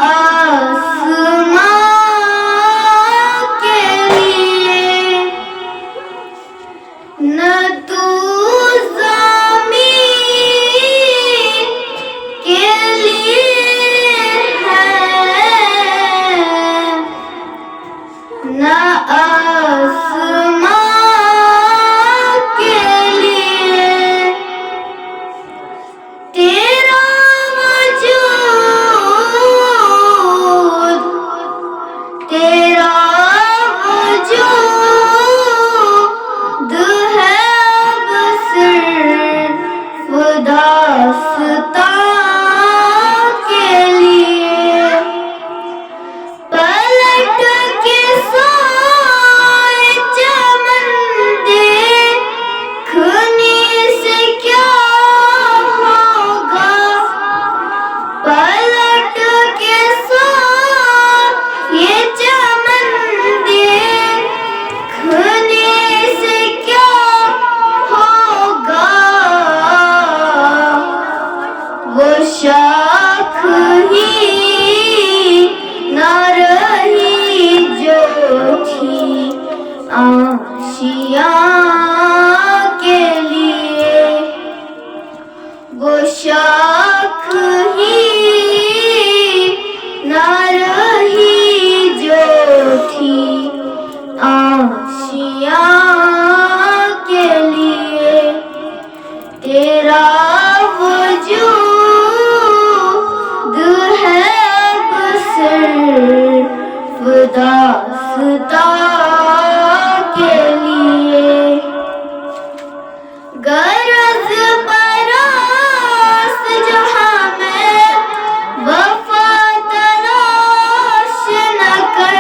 आसमां के लिए न तू ज़मीन के लिए है, न आसमां के लिए तेरा वजूद, तेरा वजूद है बस सिर्फ दास्तां के लिए। पलट के सोए चमन देखने से क्या होगा, पलट के सोए चमन देखने से क्या होगा। वो शाख ही न रही जो थी आशियाँ के लिए, वो शाख ही न रही जो थी आशियाँ के लिए। तेरा वजूद है बस सिर्फ दास्तां के लिए। गरज परास्त जहाँ में वफा तलाश न कर,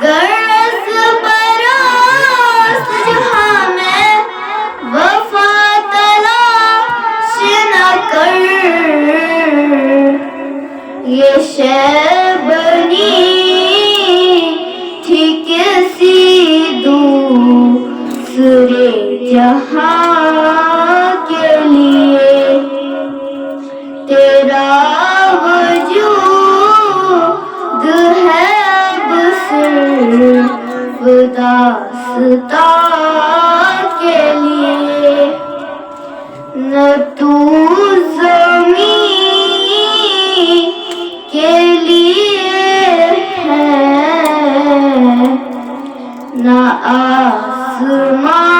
गरज परास्त जहाँ में वफा तलाश न कर। ये शय बनी थी किसी दूसरे जहाँ के लिए, तेरा वजूद है बस सिर्फ दास्तां के लिए। न तू ज़मीन के लिए है, न आसमां